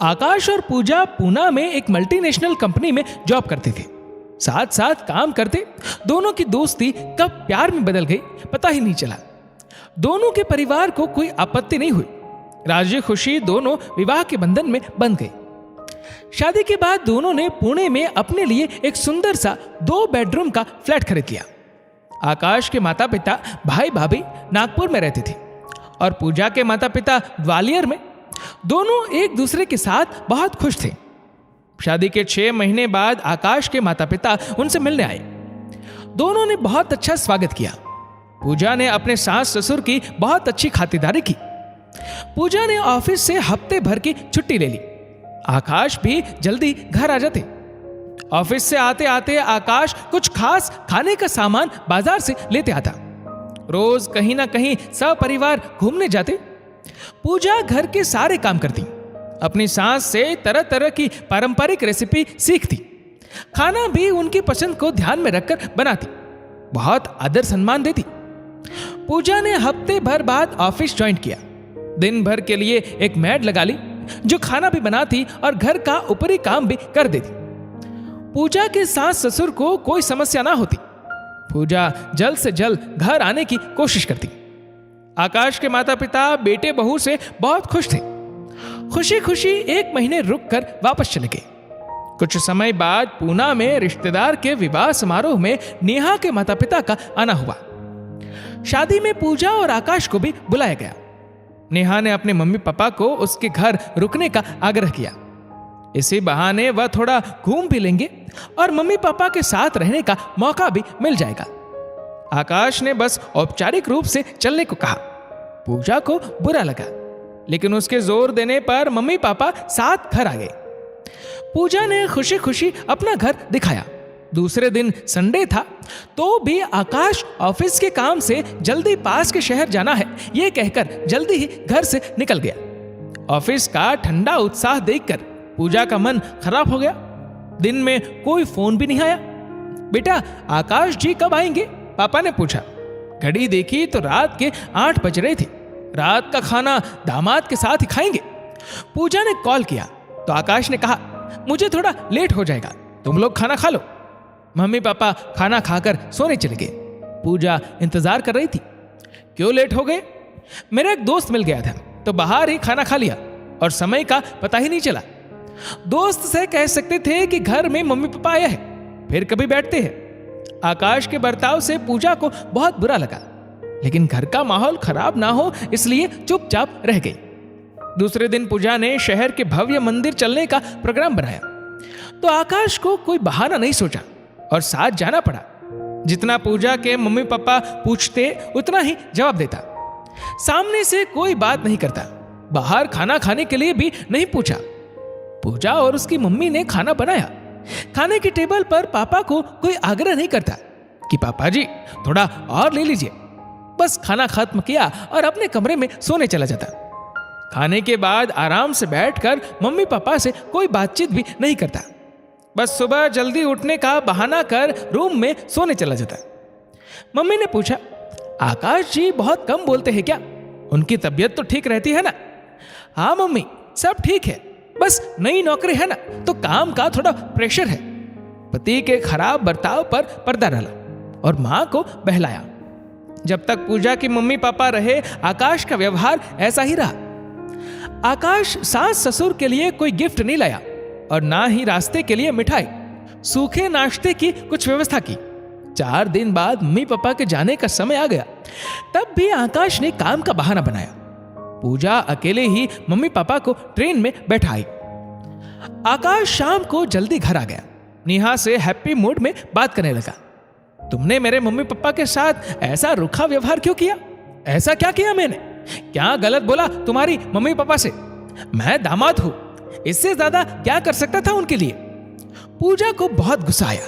आकाश और पूजा पूना में एक मल्टीनेशनल कंपनी में जॉब करते थे। साथ साथ काम करते दोनों की दोस्ती कब प्यार में बदल गई पता ही नहीं चला। दोनों के परिवार को कोई आपत्ति नहीं हुई। राजी खुशी दोनों विवाह के बंधन में बंध गए। शादी के बाद दोनों ने पुणे में अपने लिए एक सुंदर सा 2 बेडरूम का फ्लैट खरीद लिया। आकाश के माता पिता भाई भाभी नागपुर में रहते थे और पूजा के माता पिता ग्वालियर में। दोनों एक दूसरे के साथ बहुत खुश थे। शादी के 6 महीने बाद आकाश के माता पिता उनसे मिलने आए। दोनों ने बहुत अच्छा स्वागत किया। पूजा ने अपने सास ससुर की बहुत अच्छी खातिरदारी की। पूजा ने ऑफिस से हफ्ते भर की छुट्टी ले ली। आकाश भी जल्दी घर आ जाते। ऑफिस से आते आते आकाश कुछ खास खाने का सामान बाजार से लेते आता। रोज कहीं ना कहीं सपरिवार घूमने जाते। पूजा घर के सारे काम करती। अपनी सास से तरह तरह की पारंपरिक रेसिपी सीखती। खाना भी उनकी पसंद को ध्यान में रखकर बनाती। बहुत आदर सम्मान देती। पूजा ने हफ्ते भर बाद ऑफिस ज्वाइन किया। दिन भर के लिए एक मैड लगा ली जो खाना भी बनाती और घर का ऊपरी काम भी कर देती। पूजा के सास ससुर को कोई समस्या ना होती। पूजा जल्द से जल्द घर आने की कोशिश करती। आकाश के माता पिता बेटे बहू से बहुत खुश थे। खुशी खुशी 1 महीने रुक कर वापस चले गए। कुछ समय बाद पूना में रिश्तेदार के विवाह समारोह में नेहा के माता पिता का आना हुआ। शादी में पूजा और आकाश को भी बुलाया गया। नेहा ने अपने मम्मी पापा को उसके घर रुकने का आग्रह किया। इसी बहाने वह थोड़ा घूम भी लेंगे और मम्मी पापा के साथ रहने का मौका भी मिल जाएगा। आकाश ने बस औपचारिक रूप से चलने को कहा। पूजा को बुरा लगा, लेकिन उसके जोर देने पर मम्मी पापा साथ घर आ गए। पूजा ने खुशी खुशी अपना घर दिखाया। दूसरे दिन संडे था तो भी आकाश ऑफिस के काम से जल्दी पास के शहर जाना है यह कहकर जल्दी ही घर से निकल गया। ऑफिस का ठंडा उत्साह देखकर पूजा का मन खराब हो गया। दिन में कोई फोन भी नहीं आया। बेटा आकाश जी कब आएंगे? पापा ने पूछा। घड़ी देखी तो रात के 8 बज रहे थे। रात का खाना दामाद के साथ ही खाएंगे। पूजा ने कॉल किया तो आकाश ने कहा मुझे थोड़ा लेट हो जाएगा, तुम लोग खाना खा लो। मम्मी पापा खाना खाकर सोने चले गए। पूजा इंतजार कर रही थी। क्यों लेट हो गए? मेरा एक दोस्त मिल गया था तो बाहर ही खाना खा लिया और समय का पता ही नहीं चला। दोस्त से कह सकते थे कि घर में मम्मी पापा आया है, फिर कभी बैठते हैं। आकाश के बर्ताव से पूजा को बहुत बुरा लगा, लेकिन घर का माहौल खराब ना हो इसलिए चुपचाप रह गई। दूसरे दिन पूजा ने शहर के भव्य मंदिर चलने का प्रोग्राम बनाया तो आकाश को कोई बहाना नहीं सोचा और साथ जाना पड़ा। जितना पूजा के मम्मी पापा पूछते उतना ही जवाब देता। सामने से कोई बात नहीं करता। बाहर खाना खाने के लिए भी नहीं पूछा। पूजा और उसकी मम्मी ने खाना बनाया। खाने की टेबल पर पापा को कोई आग्रह नहीं करता कि पापा जी थोड़ा और ले लीजिए। बस खाना खत्म किया और अपने कमरे में सोने चला जाता। खाने के बाद आराम से बैठकर मम्मी पापा से कोई बातचीत भी नहीं करता। बस सुबह जल्दी उठने का बहाना कर रूम में सोने चला जाता। मम्मी ने पूछा आकाश जी बहुत कम बोलते हैं क्या? उनकी तबीयत तो ठीक रहती है ना? हाँ मम्मी सब ठीक है, बस नई नौकरी है ना तो काम का थोड़ा प्रेशर है। पति के खराब बर्ताव पर पर्दा डाला और मां को बहलाया। जब तक पूजा की मम्मी पापा रहे आकाश का व्यवहार ऐसा ही रहा। आकाश सास ससुर के लिए कोई गिफ्ट नहीं लाया और ना ही रास्ते के लिए मिठाई। सूखे नाश्ते की कुछ व्यवस्था की। 4 दिन बाद मम्मी पापा के जाने का समय आ गया। तब भी आकाश ने काम का बहाना बनाया। पूजा अकेले ही मम्मी पापा को ट्रेन में बैठाई। आकाश शाम को जल्दी घर आ गया। नेहा से हैप्पी मूड में बात करने लगा। तुमने मेरे मम्मी पापा के साथ ऐसा रूखा व्यवहार क्यों किया? ऐसा क्या किया मैंने? क्या गलत बोला तुम्हारी मम्मी पापा से? मैं दामाद हूं, इससे ज्यादा क्या कर सकता था उनके लिए? पूजा को बहुत गुस्सा आया।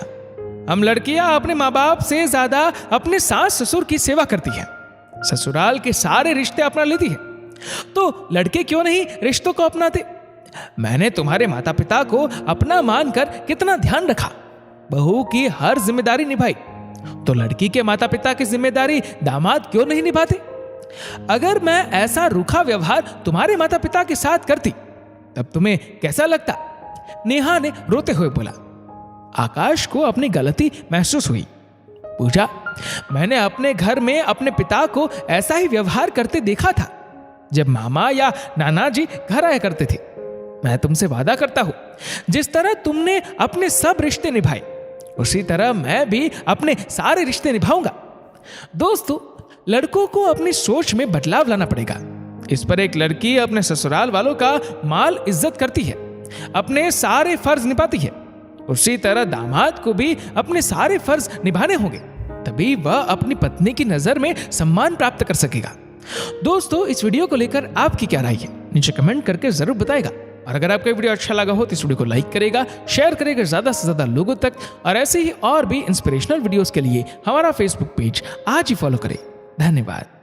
हम लड़कियां अपने माँ बाप से ज्यादा अपने सास ससुर की सेवा करती हैं। ससुराल के सारे रिश्ते अपना लेती है, तो लड़के क्यों नहीं रिश्तों को अपनाते? मैंने तुम्हारे माता पिता को अपना मानकर कितना ध्यान रखा। बहू की हर जिम्मेदारी निभाई, तो लड़की के माता पिता की जिम्मेदारी दामाद क्यों नहीं निभाते? अगर मैं ऐसा रूखा व्यवहार तुम्हारे माता पिता के साथ करती तब तुम्हें कैसा लगता? नेहा ने रोते हुए बोला। आकाश को अपनी गलती महसूस हुई। पूछा, मैंने अपने घर में अपने पिता को ऐसा ही व्यवहार करते देखा था जब मामा या नाना जी घर आया करते थे। मैं तुमसे वादा करता हूं, जिस तरह तुमने अपने सब रिश्ते निभाए उसी तरह मैं भी अपने सारे रिश्ते निभाऊंगा। दोस्तों, लड़कों को अपनी सोच में बदलाव लाना पड़ेगा। इस पर एक लड़की अपने ससुराल वालों का माल इज्जत करती है, अपने सारे फर्ज निभाती है। उसी तरह दामाद को भी अपने सारे फर्ज निभाने होंगे, तभी वह अपनी पत्नी की नजर में सम्मान प्राप्त कर सकेगा। दोस्तों, इस वीडियो को लेकर आपकी क्या राय है नीचे कमेंट करके जरूर बताएगा। और अगर आपको वीडियो अच्छा लगा हो तो इस वीडियो को लाइक करेगा, शेयर करेगा ज्यादा से ज्यादा लोगों तक। और ऐसे ही और भी इंस्पिरेशनल वीडियोस के लिए हमारा फेसबुक पेज आज ही फॉलो करें। धन्यवाद।